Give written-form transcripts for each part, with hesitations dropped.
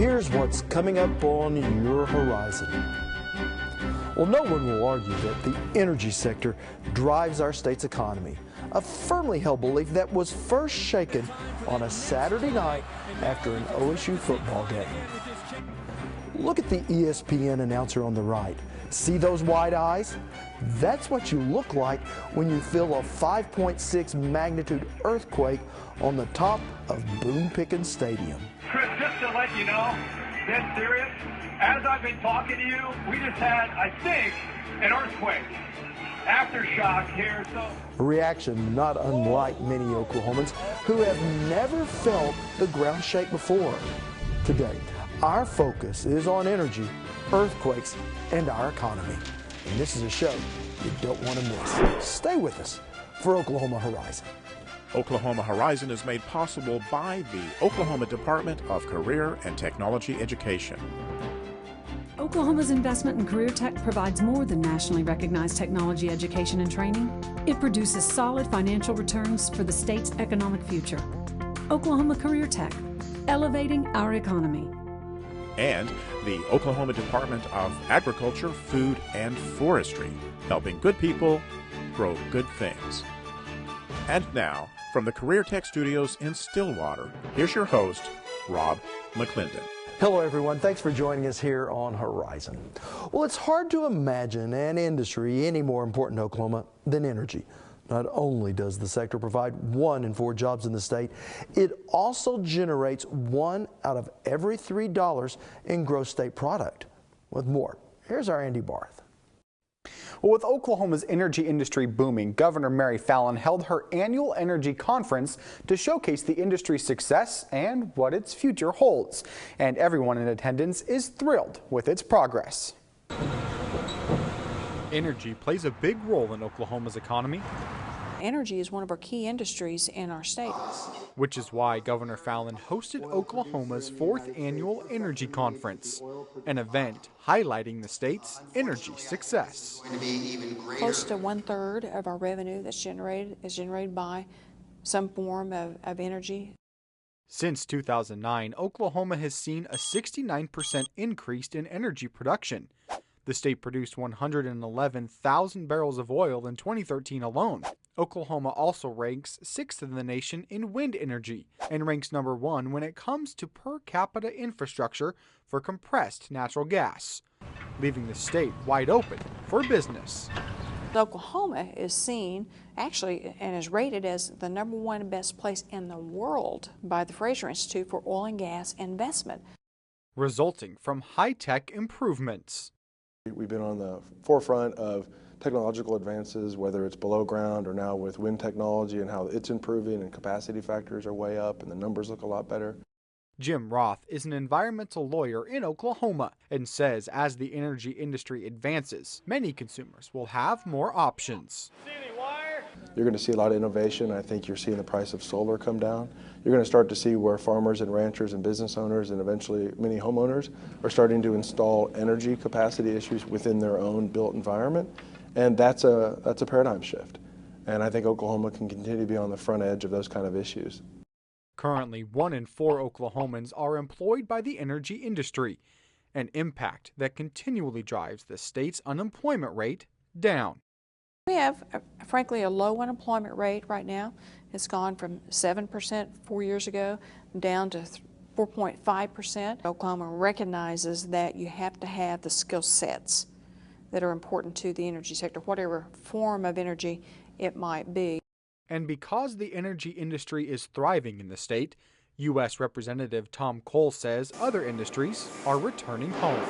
Here's what's coming up on your horizon. Well, no one will argue that the energy sector drives our state's economy, a firmly held belief that was first shaken on a Saturday night after an OSU football game. Look at the ESPN announcer on the right. See those wide eyes? That's what you look like when you feel a 5.6 magnitude earthquake on the top of Boone Pickens Stadium. Chris, just to let you know, dead serious, as I've been talking to you, we just had, I think, an earthquake. Aftershock here, so. A reaction not unlike many Oklahomans who have never felt the ground shake before. Today, our focus is on energy, earthquakes, and our economy. And this is a show you don't want to miss. Stay with us for Oklahoma Horizon. Oklahoma Horizon is made possible by the Oklahoma Department of Career and Technology Education. Oklahoma's investment in career tech provides more than nationally recognized technology education and training. It produces solid financial returns for the state's economic future. Oklahoma Career Tech, elevating our economy. And the Oklahoma Department of Agriculture, Food, and Forestry, helping good people grow good things. And now, from the Career Tech Studios in Stillwater, here's your host, Rob McClendon. Hello everyone, thanks for joining us here on Horizon. Well, it's hard to imagine an industry any more important to Oklahoma than energy. Not only does the sector provide 1 in 4 jobs in the state, it also generates 1 out of every $3 in gross state product. With more, here's our Andy Barth. Well, with Oklahoma's energy industry booming, Governor Mary Fallin held her annual energy conference to showcase the industry's success and what its future holds. And everyone in attendance is thrilled with its progress. Energy plays a big role in Oklahoma's economy. Energy is one of our key industries in our state. Which is why Governor Fallin hosted Oklahoma's 4th annual energy conference, an event highlighting the state's energy success. Close to 1/3 of our revenue that's generated is generated by some form of energy. Since 2009, Oklahoma has seen a 69% increase in energy production. The state produced 111,000 barrels of oil in 2013 alone. Oklahoma also ranks 6th in the nation in wind energy and ranks number 1 when it comes to per capita infrastructure for compressed natural gas, leaving the state wide open for business. Oklahoma is seen actually and is rated as the number 1 best place in the world by the Fraser Institute for oil and gas investment, resulting from high-tech improvements. We've been on the forefront of technological advances, whether it's below ground or now with wind technology and how it's improving and capacity factors are way up and the numbers look a lot better. Jim Roth is an environmental lawyer in Oklahoma and says as the energy industry advances, many consumers will have more options. You're going to see a lot of innovation. I think you're seeing the price of solar come down. You're going to start to see where farmers and ranchers and business owners and eventually many homeowners are starting to install energy capacity issues within their own built environment. And that's a paradigm shift. And I think Oklahoma can continue to be on the front edge of those kind of issues. Currently, 1 in 4 Oklahomans are employed by the energy industry, an impact that continually drives the state's unemployment rate down. We have, frankly, a low unemployment rate right now. It's gone from 7% 4 years ago down to 4.5%. Oklahoma recognizes that you have to have the skill sets that are important to the energy sector, whatever form of energy it might be. And because the energy industry is thriving in the state, U.S. Representative Tom Cole says other industries are returning home.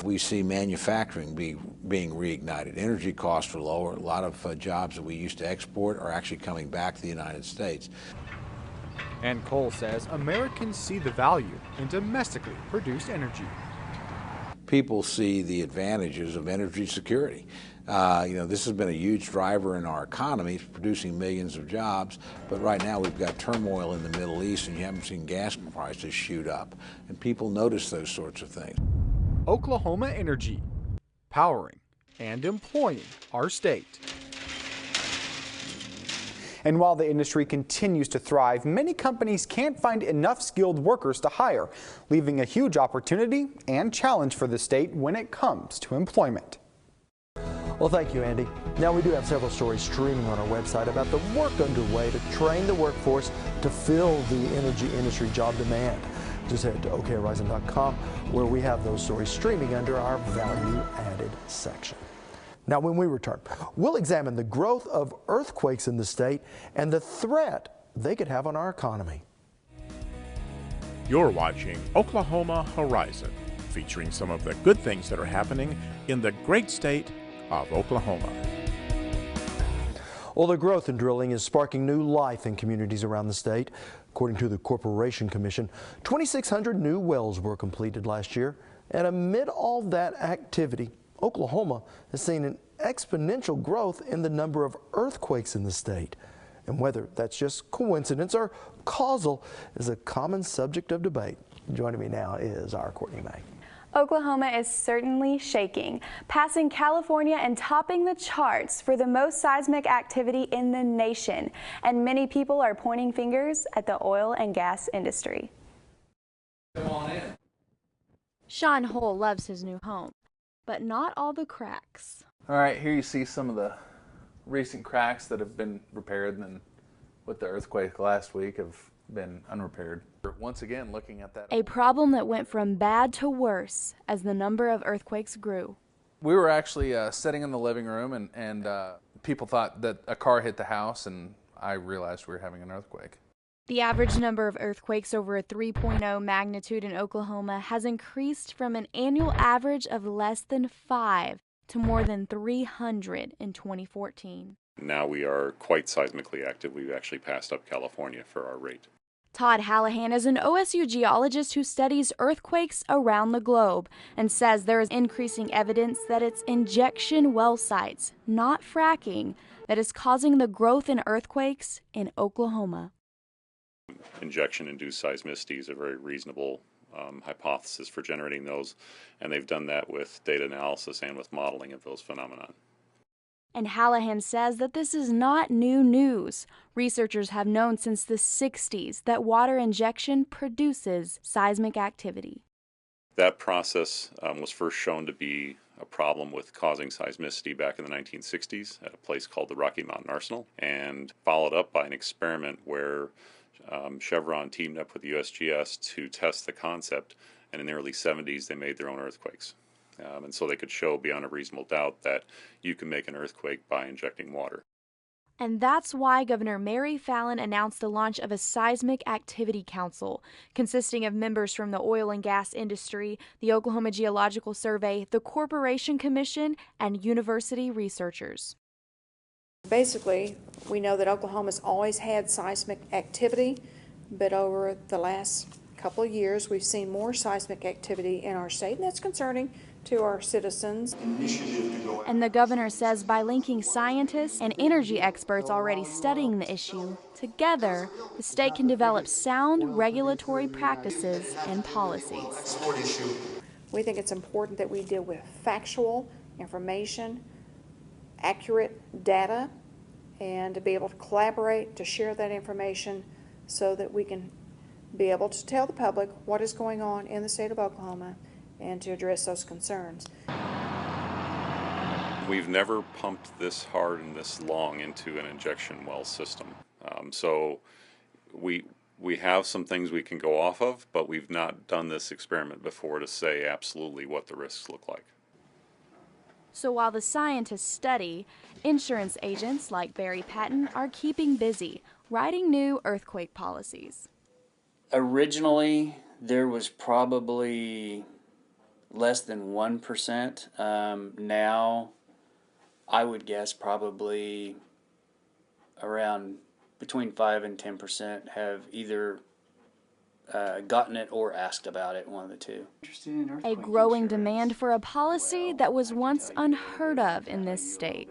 We see manufacturing being reignited. Energy costs are lower. A lot of jobs that we used to export are actually coming back to the United States. And Cole says Americans see the value in domestically produced energy. People see the advantages of energy security. This has been a huge driver in our economy. It's producing millions of jobs, but right now we've got turmoil in the Middle East and you haven't seen gas prices shoot up. And people notice those sorts of things. Oklahoma Energy, powering and employing our state. And while the industry continues to thrive, many companies can't find enough skilled workers to hire, leaving a huge opportunity and challenge for the state when it comes to employment. Well, thank you, Andy. Now, we do have several stories streaming on our website about the work underway to train the workforce to fill the energy industry job demand. Just head to okhorizon.com where we have those stories streaming under our value added section. Now, when we return, we'll examine the growth of earthquakes in the state and the threat they could have on our economy. You're watching Oklahoma Horizon, featuring some of the good things that are happening in the great state of Oklahoma. Well, the growth in drilling is sparking new life in communities around the state. According to the Corporation Commission, 2,600 new wells were completed last year. And amid all that activity, Oklahoma has seen an exponential growth in the number of earthquakes in the state. And whether that's just coincidence or causal is a common subject of debate. Joining me now is our Courtney May. Oklahoma is certainly shaking, passing California and topping the charts for the most seismic activity in the nation. And many people are pointing fingers at the oil and gas industry. Come on in. Sean Hull loves his new home, but not all the cracks. All right, here you see some of the recent cracks that have been repaired and with the earthquake last week have been unrepaired. Once again, looking at that. A problem that went from bad to worse as the number of earthquakes grew. We were actually sitting in the living room and people thought that a car hit the house, and I realized we were having an earthquake. The average number of earthquakes over a 3.0 magnitude in Oklahoma has increased from an annual average of less than 5 to more than 300 in 2014. Now we are quite seismically active. We've actually passed up California for our rate. Todd Hallahan is an OSU geologist who studies earthquakes around the globe and says there is increasing evidence that it's injection well sites, not fracking, that is causing the growth in earthquakes in Oklahoma. Injection-induced seismicity is a very reasonable hypothesis for generating those, and they've done that with data analysis and with modeling of those phenomena. And Hallahan says that this is not new news. Researchers have known since the 60s that water injection produces seismic activity. That process was first shown to be a problem with causing seismicity back in the 1960s at a place called the Rocky Mountain Arsenal, and followed up by an experiment where Chevron teamed up with the USGS to test the concept, and in the early 70s they made their own earthquakes. And so they could show beyond a reasonable doubt that you can make an earthquake by injecting water. And that's why Governor Mary Fallin announced the launch of a Seismic Activity Council, consisting of members from the oil and gas industry, the Oklahoma Geological Survey, the Corporation Commission, and university researchers. Basically, we know that Oklahoma's always had seismic activity, but over the last couple of years we've seen more seismic activity in our state, and that's concerning to our citizens. And the governor says by linking scientists and energy experts already studying the issue, together the state can develop sound regulatory practices and policies. We think it's important that we deal with factual information, accurate data, and to be able to collaborate to share that information so that we can be able to tell the public what is going on in the state of Oklahoma and to address those concerns. We've never pumped this hard and this long into an injection well system. So we have some things we can go off of, but we've not done this experiment before to say absolutely what the risks look like. So while the scientists study, insurance agents like Barry Patton are keeping busy, writing new earthquake policies. Originally, there was probably less than 1%. Now, I would guess probably around between 5 and 10% have either gotten it or asked about it, one of the two. A growing demand for a policy that was once unheard of in this state.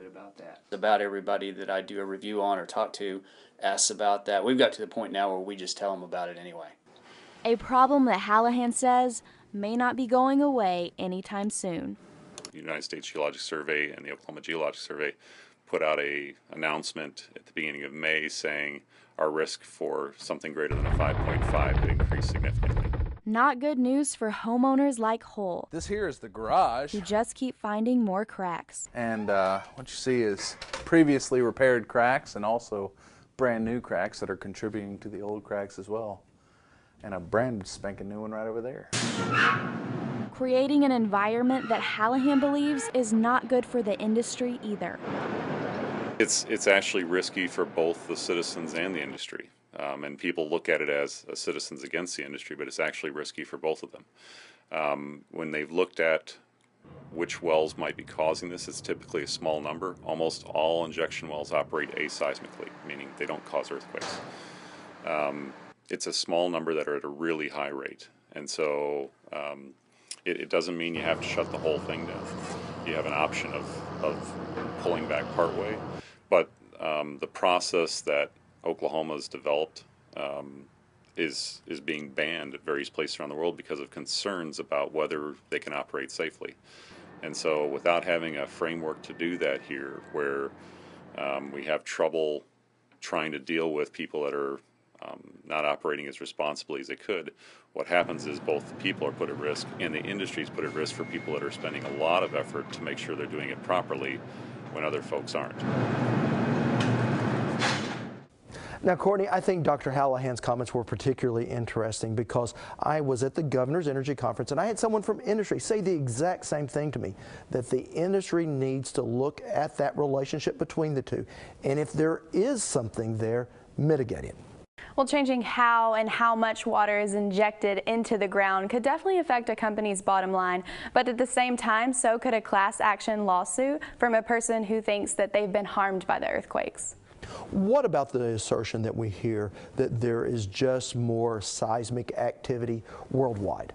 About everybody that I do a review on or talk to asks about that. We've got to the point now where we just tell them about it anyway. A problem that Hallahan says may not be going away anytime soon. The United States Geologic Survey and the Oklahoma Geologic Survey put out a announcement at the beginning of May saying our risk for something greater than a 5.5 would increase significantly. Not good news for homeowners like Hull. This here is the garage. Who just keep finding more cracks. And what you see is previously repaired cracks and also brand new cracks that are contributing to the old cracks as well. And a brand spanking new one right over there. Creating an environment that Hallahan believes is not good for the industry either. It's actually risky for both the citizens and the industry. And people look at it as citizens against the industry, but it's actually risky for both of them. When they've looked at which wells might be causing this, it's typically a small number. Almost all injection wells operate aseismically, meaning they don't cause earthquakes. It's a small number that are at a really high rate. And so it doesn't mean you have to shut the whole thing down. You have an option of pulling back partway. But the process that Oklahoma's developed is being banned at various places around the world because of concerns about whether they can operate safely. And so without having a framework to do that here, where we have trouble trying to deal with people that are not operating as responsibly as they could, what happens is both the people are put at risk and the industry is put at risk for people that are spending a lot of effort to make sure they're doing it properly when other folks aren't. Now, Courtney, I think Dr. Hallahan's comments were particularly interesting because I was at the Governor's Energy Conference and I had someone from industry say the exact same thing to me, that the industry needs to look at that relationship between the two, and if there is something there, mitigate it. Well, changing how and how much water is injected into the ground could definitely affect a company's bottom line. But at the same time, so could a class action lawsuit from a person who thinks that they've been harmed by the earthquakes. What about the assertion that we hear that there is just more seismic activity worldwide?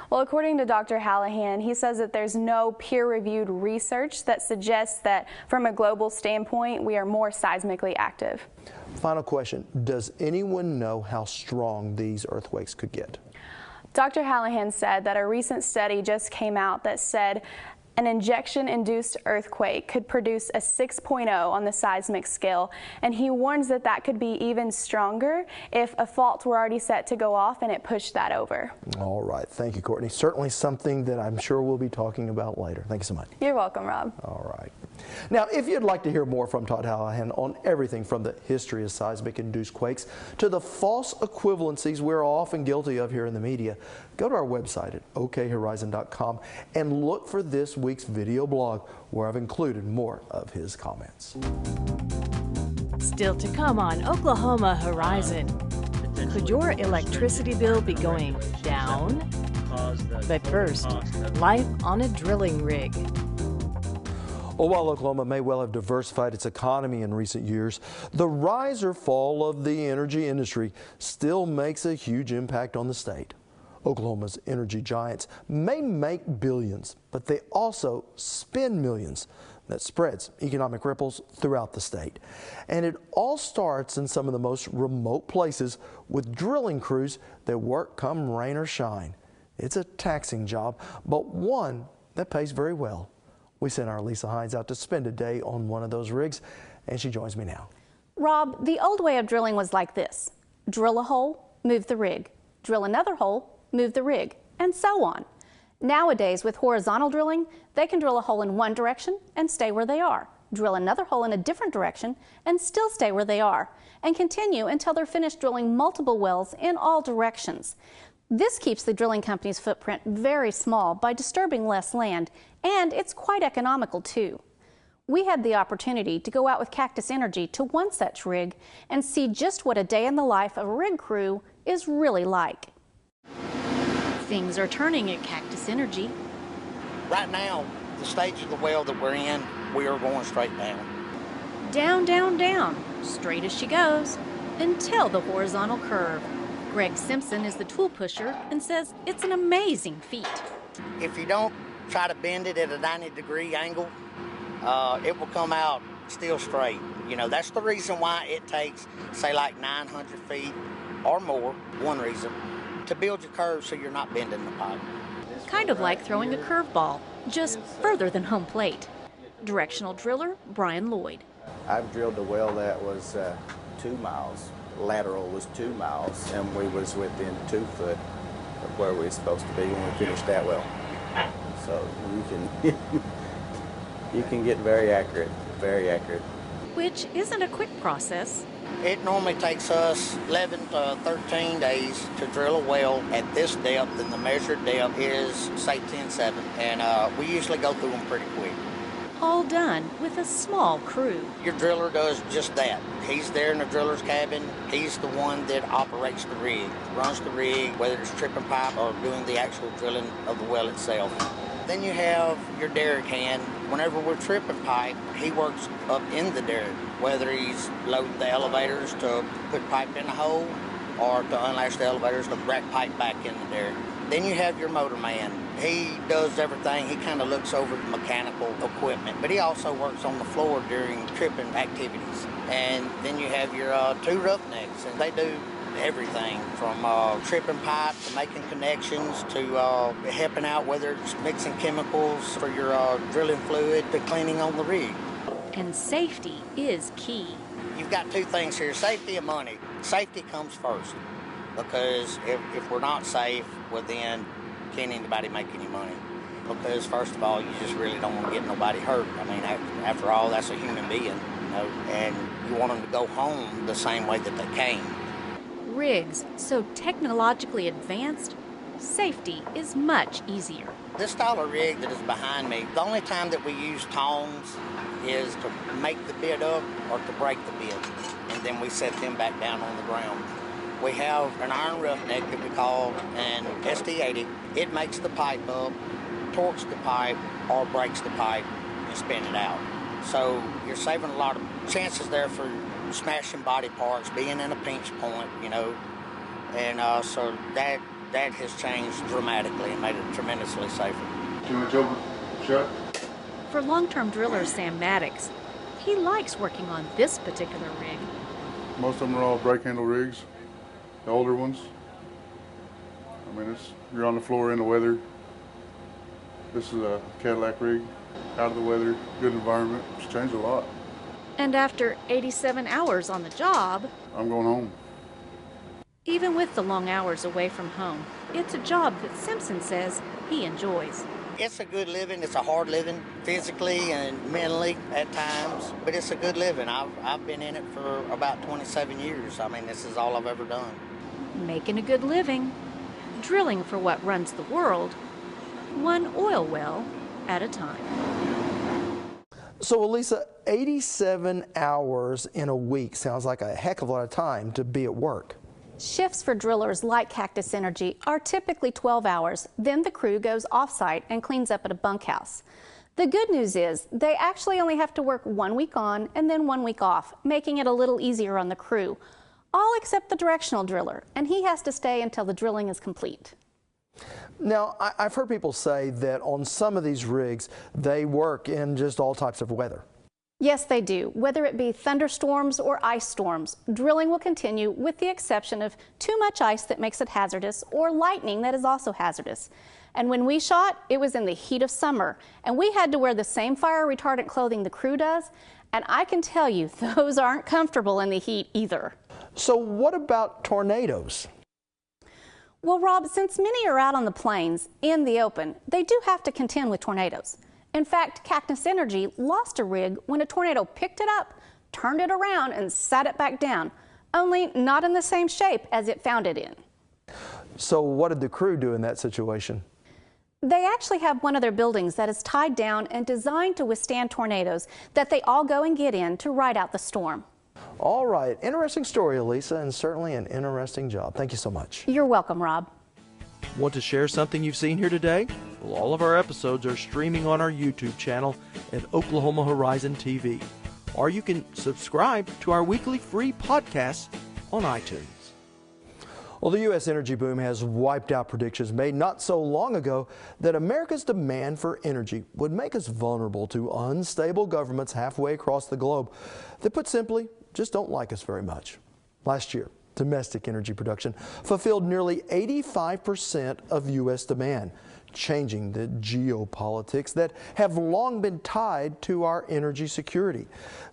Well, according to Dr. Hallahan, he says that there's no peer-reviewed research that suggests that from a global standpoint, we are more seismically active. Final question, does anyone know how strong these earthquakes could get? Dr. Hallahan said that a recent study just came out that said an injection-induced earthquake could produce a 6.0 on the seismic scale, and he warns that that could be even stronger if a fault were already set to go off and it pushed that over. All right. Thank you, Courtney. Certainly something that I'm sure we'll be talking about later. Thank you so much. You're welcome, Rob. All right. Now, if you'd like to hear more from Todd Hallahan on everything from the history of seismic-induced quakes to the false equivalencies we're often guilty of here in the media, go to our website at okhorizon.com and look for this week's video blog where I've included more of his comments. Still to come on Oklahoma Horizon. Could your electricity bill be going down? But first, life on a drilling rig. Well, while Oklahoma may well have diversified its economy in recent years, the rise or fall of the energy industry still makes a huge impact on the state. Oklahoma's energy giants may make billions, but they also spend millions. That spreads economic ripples throughout the state. And it all starts in some of the most remote places with drilling crews that work come rain or shine. It's a taxing job, but one that pays very well. We sent our Lisa Hines out to spend a day on one of those rigs, and she joins me now. Rob, the old way of drilling was like this. Drill a hole, move the rig. Drill another hole, move the rig, and so on. Nowadays, with horizontal drilling, they can drill a hole in one direction and stay where they are, drill another hole in a different direction and still stay where they are, and continue until they're finished drilling multiple wells in all directions. This keeps the drilling company's footprint very small by disturbing less land, and it's quite economical too. We had the opportunity to go out with Cactus Energy to one such rig and see just what a day in the life of a rig crew is really like. Things are turning at Cactus Energy. Right now, the stage of the well that we're in, we are going straight down. Down, down, down, straight as she goes, until the horizontal curve. Greg Simpson is the tool pusher and says it's an amazing feat. If you don't try to bend it at a 90-degree angle, it will come out still straight. You know, that's the reason why it takes, say, like 900 feet or more, one reason, to build your curve so you're not bending the pipe. Kind of like throwing a curveball, just further than home plate. Directional driller Brian Lloyd. I've drilled a well that was 2 miles. Lateral was 2 miles, and we was within 2 foot of where we were supposed to be when we finished that well. So you can get very accurate, very accurate. Which isn't a quick process. It normally takes us 11 to 13 days to drill a well at this depth, and the measured depth is, say, 10.7, and we usually go through them pretty quick. All done with a small crew. Your driller does just that. He's there in the driller's cabin. He's the one that operates the rig, runs the rig, whether it's tripping pipe or doing the actual drilling of the well itself. Then you have your derrick hand. Whenever we're tripping pipe, he works up in the derrick, whether he's loading the elevators to put pipe in the hole or to unlash the elevators to rack pipe back in the derrick. Then you have your motor man. He does everything. He kind of looks over the mechanical equipment, but he also works on the floor during tripping activities. And then you have your 2 roughnecks, and they do everything from tripping pipe to making connections to helping out, whether it's mixing chemicals for your drilling fluid to cleaning on the rig. And safety is key. You've got 2 things here, safety and money. Safety comes first, because if we're not safe, well then can't anybody make any money. Because first of all, you just really don't want to get nobody hurt. I mean, after all, that's a human being, you know, and you want them to go home the same way that they came. Rigs so technologically advanced, safety is much easier. This style of rig that is behind me, the only time that we use tongs is to make the bit up or to break the bit, and then we set them back down on the ground. We have an iron roughneck that we call an SD80. It makes the pipe up, torques the pipe, or breaks the pipe and spin it out. So you're saving a lot of chances there for smashing body parts, being in a pinch point, you know, and so that has changed dramatically and made it tremendously safer. Too much over shut? For long-term driller Sam Maddox, he likes working on this particular rig. Most of them are all brake handle rigs, the older ones. I mean, you're on the floor in the weather. This is a Cadillac rig, out of the weather, good environment. It's changed a lot. And after 87 hours on the job, I'm going home. Even with the long hours away from home, it's a job that Simpson says he enjoys. It's a good living. It's a hard living, physically and mentally at times, but it's a good living. I've been in it for about 27 years. I mean, this is all I've ever done. Making a good living, drilling for what runs the world, one oil well at a time. So, Elisa, 87 hours in a week sounds like a heck of a lot of time to be at work. Shifts for drillers like Cactus Energy are typically 12 hours. Then the crew goes off-site and cleans up at a bunkhouse. The good news is they actually only have to work 1 week on and then 1 week off, making it a little easier on the crew. All except the directional driller, and he has to stay until the drilling is complete. Now, I've heard people say that on some of these rigs, they work in just all types of weather. Yes, they do. Whether it be thunderstorms or ice storms, drilling will continue with the exception of too much ice that makes it hazardous or lightning that is also hazardous. And when we shot, it was in the heat of summer, and we had to wear the same fire retardant clothing the crew does, and I can tell you those aren't comfortable in the heat either. So what about tornadoes? Well, Rob, since many are out on the plains in the open, they do have to contend with tornadoes. In fact, Cactus Energy lost a rig when a tornado picked it up, turned it around, and sat it back down, only not in the same shape as it found it in. So what did the crew do in that situation? They actually have one of their buildings that is tied down and designed to withstand tornadoes that they all go and get in to ride out the storm. All right, interesting story, Elisa, and certainly an interesting job. Thank you so much. You're welcome, Rob. Want to share something you've seen here today? Well, all of our episodes are streaming on our YouTube channel at Oklahoma Horizon TV. Or you can subscribe to our weekly free podcasts on iTunes. Well, the U.S. energy boom has wiped out predictions made not so long ago that America's demand for energy would make us vulnerable to unstable governments halfway across the globe that, put simply, just don't like us very much. Last year, domestic energy production fulfilled nearly 85% of U.S. demand, changing the geopolitics that have long been tied to our energy security.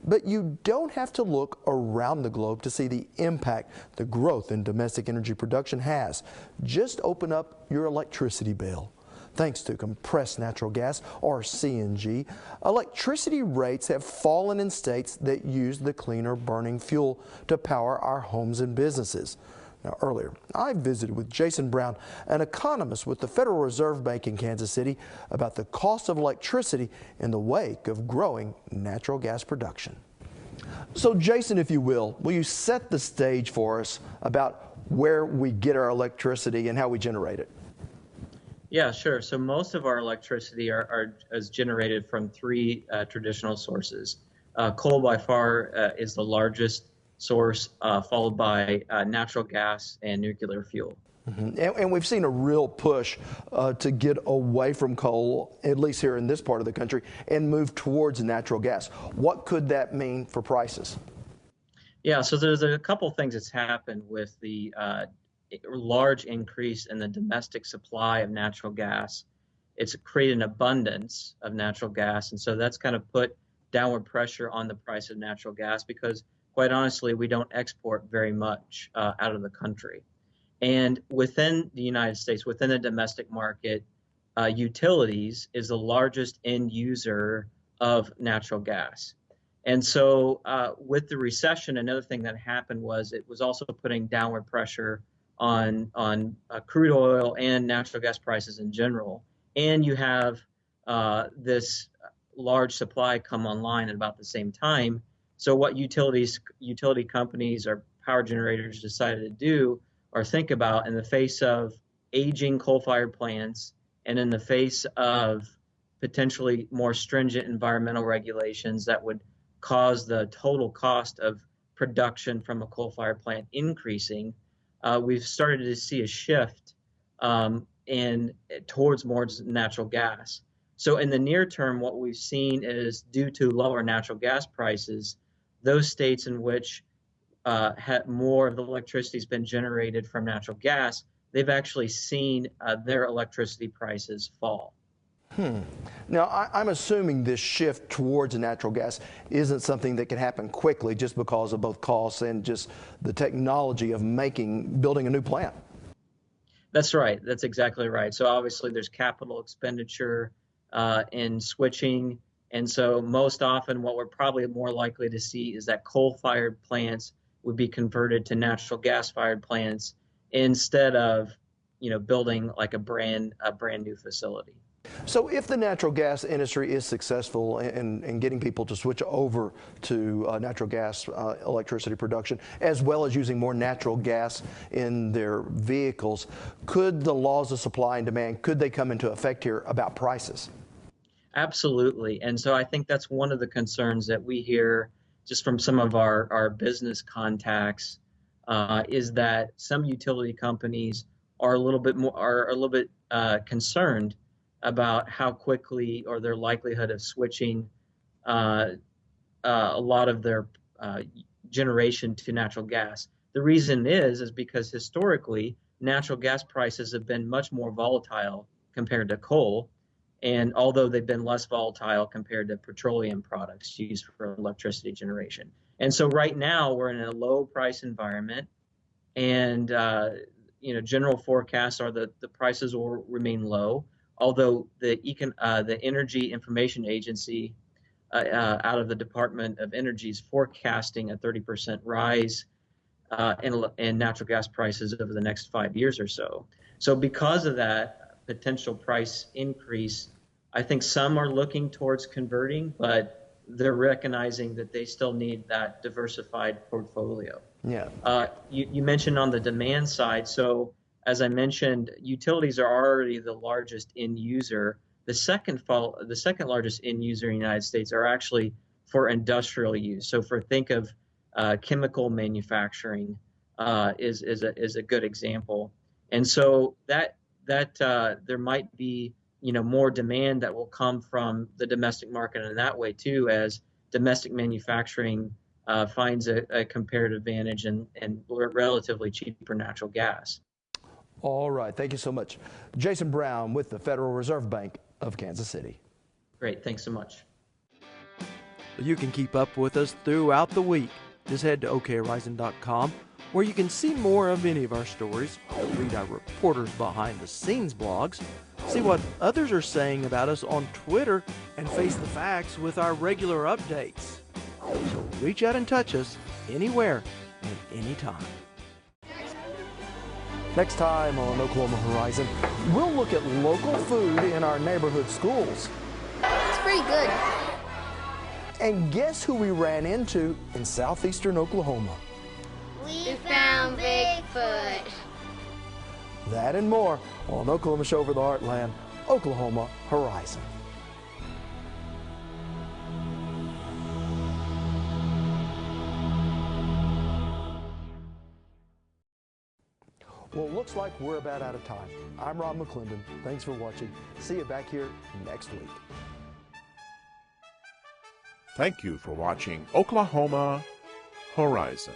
But you don't have to look around the globe to see the impact the growth in domestic energy production has. Just open up your electricity bill. Thanks to compressed natural gas, or CNG, electricity rates have fallen in states that use the cleaner burning fuel to power our homes and businesses. Now, earlier, I visited with Jason Brown, an economist with the Federal Reserve Bank in Kansas City, about the cost of electricity in the wake of growing natural gas production. So, Jason, if you will you set the stage for us about where we get our electricity and how we generate it? Yeah, sure. So most of our electricity is generated from three traditional sources. Coal by far is the largest source, followed by natural gas and nuclear fuel. Mm-hmm. And we've seen a real push to get away from coal, at least here in this part of the country, and move towards natural gas. What could that mean for prices? Yeah, so there's a couple things that's happened with the large increase in the domestic supply of natural gas. It's created an abundance of natural gas, and so that's kind of put downward pressure on the price of natural gas because, quite honestly, we don't export very much out of the country. And within the United States, within the domestic market, utilities is the largest end user of natural gas. And so with the recession, another thing that happened was it was also putting downward pressure on crude oil and natural gas prices in general. And you have this large supply come online at about the same time. So what utility companies or power generators decided to do or think about in the face of aging coal-fired plants and in the face of potentially more stringent environmental regulations that would cause the total cost of production from a coal-fired plant increasing, we've started to see a shift towards more natural gas. So in the near term, what we've seen is due to lower natural gas prices, those states in which more of the electricity has been generated from natural gas, they've actually seen their electricity prices fall. Now, I'm assuming this shift towards natural gas isn't something that can happen quickly just because of both costs and just the technology of building a new plant. That's right. That's exactly right. So obviously there's capital expenditure in switching. And so most often what we're probably more likely to see is that coal-fired plants would be converted to natural gas-fired plants instead of, building like a brand new facility. So if the natural gas industry is successful in getting people to switch over to natural gas electricity production, as well as using more natural gas in their vehicles, could the laws of supply and demand, could they come into effect here about prices? Absolutely. And so I think that's one of the concerns that we hear just from some of our business contacts is that some utility companies are a little bit concerned about how quickly or their likelihood of switching a lot of their generation to natural gas. The reason is because historically natural gas prices have been much more volatile compared to coal, and although they've been less volatile compared to petroleum products used for electricity generation. And so right now we're in a low price environment, and general forecasts are that the prices will remain low. Although the Energy Information Agency out of the Department of Energy is forecasting a 30% rise in natural gas prices over the next 5 years or so. So because of that potential price increase, I think some are looking towards converting, but they're recognizing that they still need that diversified portfolio. Yeah. You mentioned on the demand side, so as I mentioned, utilities are already the largest end user. The second largest end user in the United States are actually for industrial use. So think of chemical manufacturing is a good example. And so that there might be more demand that will come from the domestic market in that way too, as domestic manufacturing finds a comparative advantage in relatively cheaper natural gas. All right, thank you so much. Jason Brown with the Federal Reserve Bank of Kansas City. Great, thanks so much. You can keep up with us throughout the week. Just head to okhorizon.com, where you can see more of any of our stories, read our reporters' behind-the-scenes blogs, see what others are saying about us on Twitter, and face the facts with our regular updates. So reach out and touch us anywhere and anytime. Next time on Oklahoma Horizon, we'll look at local food in our neighborhood schools. It's pretty good. And guess who we ran into in southeastern Oklahoma? We found Bigfoot. That and more on Oklahoma Show over the Heartland, Oklahoma Horizon. Well, it looks like we're about out of time. I'm Rob McClendon. Thanks for watching. See you back here next week. Thank you for watching Oklahoma Horizon.